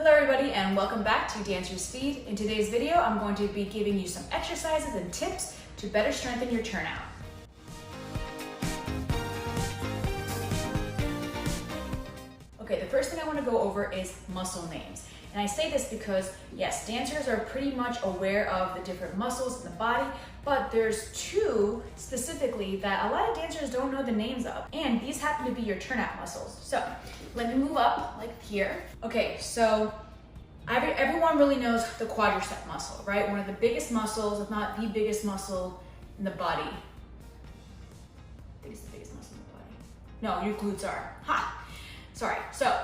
Hello everybody and welcome back to Dancer's Feed. In today's video, I'm going to be giving you some exercises and tips to better strengthen your turnout. Okay, the first thing I want to go over is muscle names. And I say this because, yes, dancers are pretty much aware of the different muscles in the body, but there's two specifically that a lot of dancers don't know the names of. And these happen to be your turnout muscles. So let me move up like here. Okay, so everyone really knows the quadricep muscle, right? One of the biggest muscles, if not the biggest muscle in the body. I think it's the biggest muscle in the body. No, your glutes are. Ha! Sorry. So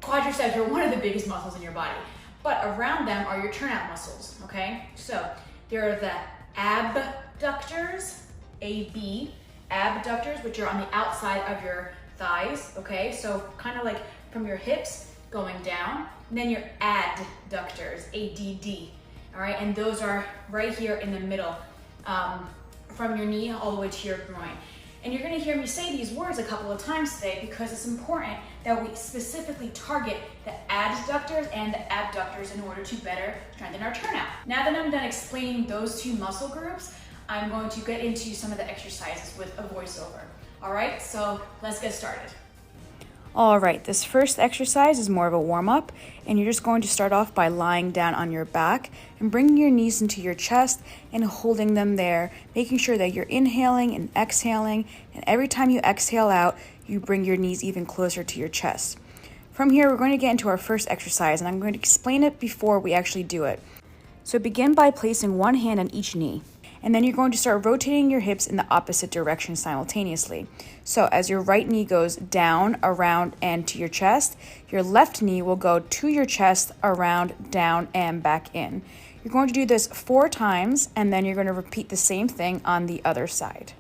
quadriceps are one of the biggest muscles in your body, but around them are your turnout muscles, okay? So there are the abductors, AB, abductors, which are on the outside of your thighs, okay? So kind of like from your hips going down, and then your adductors, ADD, all right? And those are right here in the middle, from your knee all the way to your groin. And you're gonna hear me say these words a couple of times today because it's important that we specifically target the adductors and the abductors in order to better strengthen our turnout. Now that I'm done explaining those two muscle groups, I'm going to get into some of the exercises with a voiceover. All right, so let's get started. All right, this first exercise is more of a warm-up, and you're just going to start off by lying down on your back and bringing your knees into your chest and holding them there, making sure that you're inhaling and exhaling, and every time you exhale out, you bring your knees even closer to your chest. From here, we're going to get into our first exercise, and I'm going to explain it before we actually do it. So begin by placing one hand on each knee. And then you're going to start rotating your hips in the opposite direction simultaneously. So as your right knee goes down, around, and to your chest, your left knee will go to your chest, around, down, and back in. You're going to do this 4 times, and then you're going to repeat the same thing on the other side.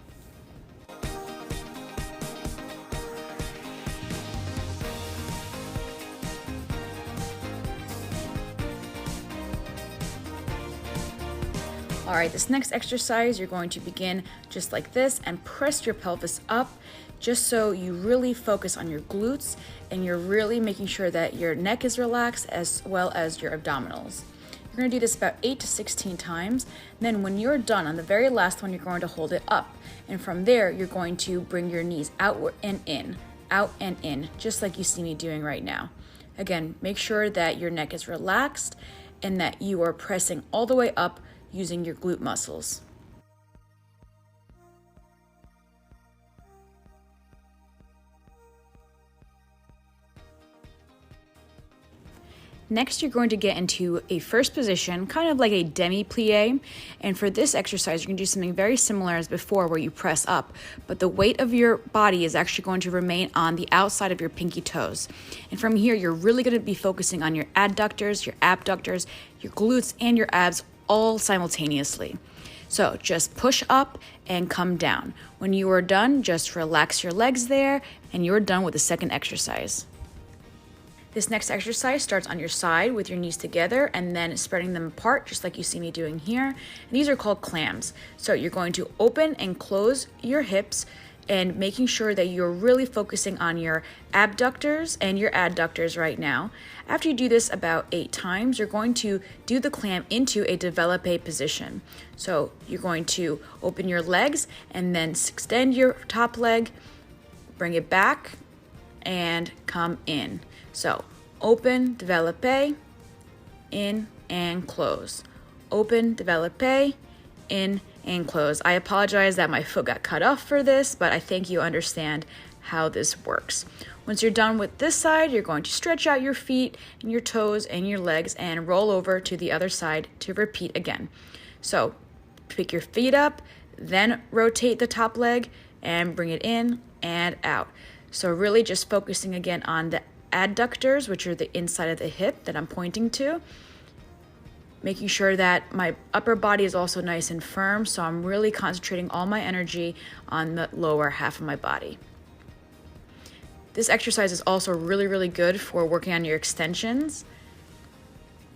All right, this next exercise, you're going to begin just like this and press your pelvis up just so you really focus on your glutes and you're really making sure that your neck is relaxed as well as your abdominals. You're going to do this about 8 to 16 times. And then when you're done, on the very last one, you're going to hold it up. And from there, you're going to bring your knees outward and in, just like you see me doing right now. Again, make sure that your neck is relaxed and that you are pressing all the way up using your glute muscles. Next, you're going to get into a first position, kind of like a demi-plie. And for this exercise, you're going to do something very similar as before where you press up, but the weight of your body is actually going to remain on the outside of your pinky toes. And from here, you're really going to be focusing on your adductors, your abductors, your glutes, and your abs all simultaneously. So just push up and come down. When you are done, just relax your legs there and you're done with the second exercise. This next exercise starts on your side with your knees together and then spreading them apart, just like you see me doing here. And these are called clams. So you're going to open and close your hips and making sure that you're really focusing on your abductors and your adductors right now. After you do this about 8 times, you're going to do the clam into a développé position. So you're going to open your legs and then extend your top leg, bring it back, and come in. So open, développé, in, and close. Open, développé, in, and close. I apologize that my foot got cut off for this, but I think you understand how this works. Once you're done with this side, you're going to stretch out your feet and your toes and your legs and roll over to the other side to repeat again. So pick your feet up, then rotate the top leg and bring it in and out. So really just focusing again on the adductors, which are the inside of the hip that I'm pointing to. Making sure that my upper body is also nice and firm, so I'm really concentrating all my energy on the lower half of my body. This exercise is also really, really good for working on your extensions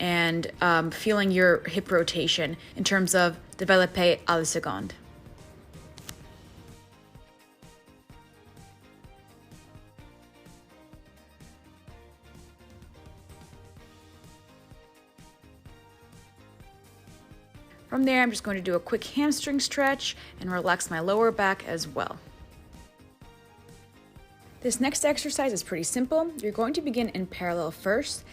and feeling your hip rotation in terms of développé à la seconde. From there, I'm just going to do a quick hamstring stretch and relax my lower back as well. This next exercise is pretty simple. You're going to begin in parallel first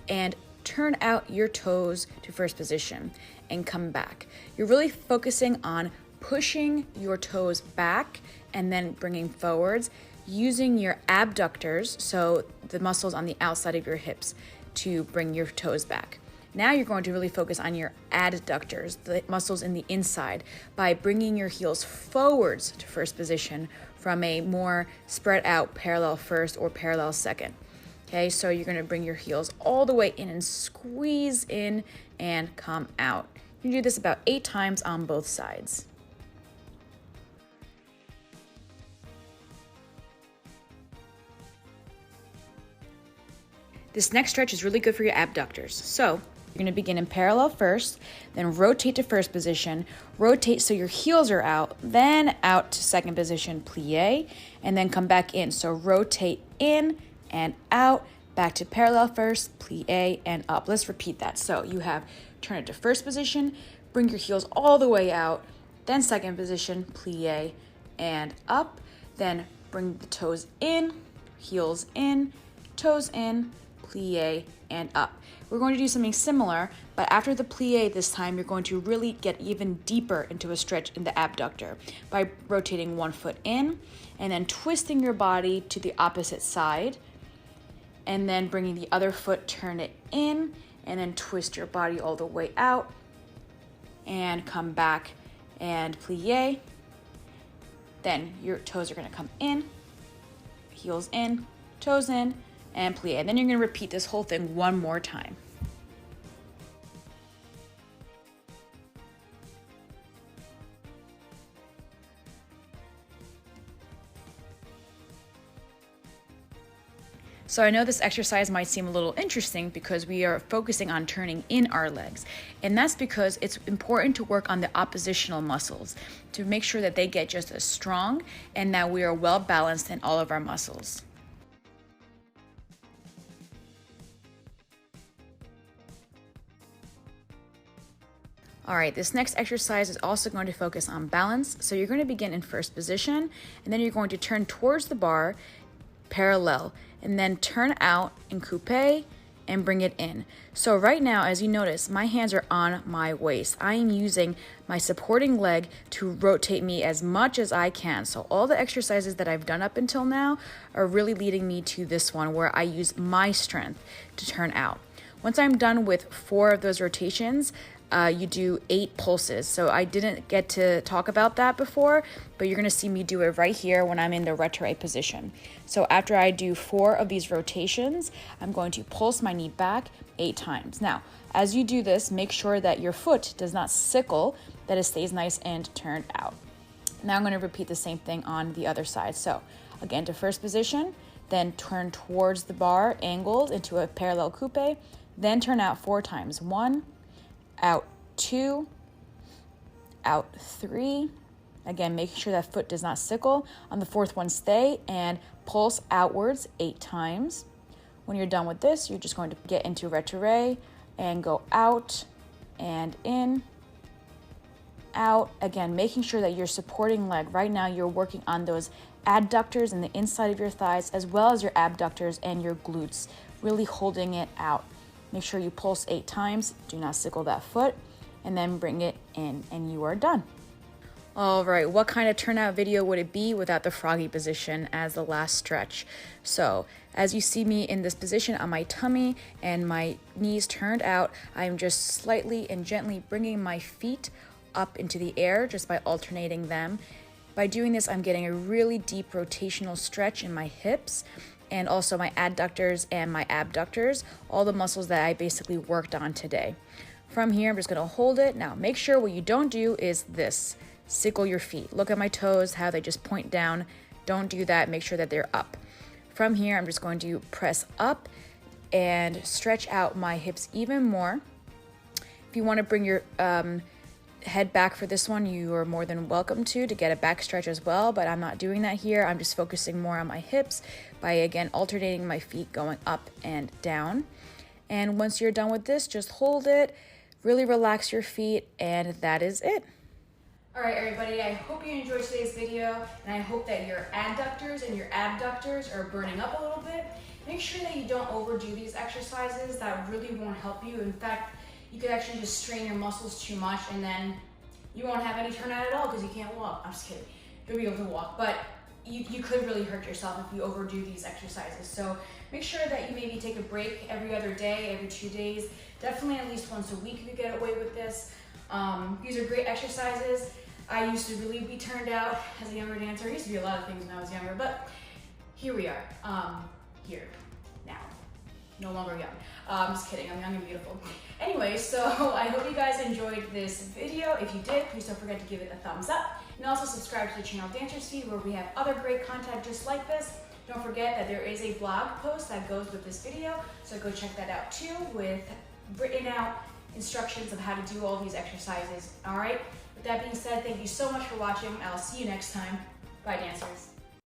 and turn out your toes to first position and come back. You're really focusing on pushing your toes back and then bringing forwards, using your abductors, so the muscles on the outside of your hips, to bring your toes back. Now you're going to really focus on your adductors, the muscles in the inside, by bringing your heels forwards to first position from a more spread out parallel first or parallel second. Okay, so you're going to bring your heels all the way in and squeeze in and come out. You do this about 8 times on both sides. This next stretch is really good for your abductors. So you're going to begin in parallel first, then rotate to first position, rotate so your heels are out, then out to second position, plie, and then come back in. So rotate in and out, back to parallel first, plie, and up. Let's repeat that. So you have turn it to first position, bring your heels all the way out, then second position, plie, and up. Then bring the toes in, heels in, toes in, plie, and up. We're going to do something similar, but after the plie this time, you're going to really get even deeper into a stretch in the abductor by rotating one foot in and then twisting your body to the opposite side, and then bringing the other foot, turn it in, and then twist your body all the way out and come back and plie. Then your toes are going to come in, heels in, toes in, and plie. And then you're going to repeat this whole thing one more time. So I know this exercise might seem a little interesting because we are focusing on turning in our legs. And that's because it's important to work on the oppositional muscles to make sure that they get just as strong and that we are well balanced in all of our muscles. All right, this next exercise is also going to focus on balance. So you're going to begin in first position, and then you're going to turn towards the bar, parallel, and then turn out in coupe and bring it in. So right now, as you notice, my hands are on my waist. I am using my supporting leg to rotate me as much as I can. So all the exercises that I've done up until now are really leading me to this one where I use my strength to turn out. Once I'm done with 4 of those rotations, you do 8 pulses. So I didn't get to talk about that before, but you're gonna see me do it right here when I'm in the retro position. So after I do 4 of these rotations, I'm going to pulse my knee back 8 times. Now, as you do this, make sure that your foot does not sickle, that it stays nice and turned out. Now I'm gonna repeat the same thing on the other side. So again, to first position, then turn towards the bar, angled into a parallel coupe, then turn out 4 times. 1, out 2, out 3. Again, making sure that foot does not sickle. On the 4th one, stay and pulse outwards 8 times. When you're done with this, you're just going to get into retro and go out and in, out. Again, making sure that your supporting leg, right now you're working on those adductors in the inside of your thighs as well as your abductors and your glutes, really holding it out. Make sure you pulse 8 times, do not sickle that foot, and then bring it in, and you are done. All right, what kind of turnout video would it be without the froggy position as the last stretch? So, as you see me in this position on my tummy and my knees turned out, I'm just slightly and gently bringing my feet up into the air just by alternating them. By doing this, I'm getting a really deep rotational stretch in my hips, and also my adductors and my abductors, all the muscles that I basically worked on today. From here, I'm just gonna hold it. Now, make sure what you don't do is this, sickle your feet. Look at my toes, how they just point down. Don't do that, make sure that they're up. From here, I'm just going to press up and stretch out my hips even more. If you wanna bring your head back for this one, you are more than welcome to get a back stretch as well, but I'm not doing that here. I'm just focusing more on my hips by, again, alternating my feet going up and down. And once you're done with this, just hold it, really relax your feet, and that is it. All right, everybody, I hope you enjoyed today's video, and I hope that your adductors and your abductors are burning up a little bit. Make sure that you don't overdo these exercises. That really won't help you. In fact, you could actually just strain your muscles too much, and then you won't have any turnout at all because you can't walk. I'm just kidding. You'll be able to walk, but you could really hurt yourself if you overdo these exercises. So make sure that you maybe take a break every other day, every 2 days. Definitely at least once a week you could get away with this. These are great exercises. I used to really be turned out as a younger dancer. I used to be a lot of things when I was younger, but here we are, here, now. No longer young. I'm just kidding, I'm young and beautiful. Anyway, so I hope you guys enjoyed this video. If you did, please don't forget to give it a thumbs up. And also subscribe to the channel Dancers Feed, where we have other great content just like this. Don't forget that there is a blog post that goes with this video, so go check that out too, with written out instructions of how to do all these exercises. All right, with that being said, thank you so much for watching. I'll see you next time. Bye, dancers.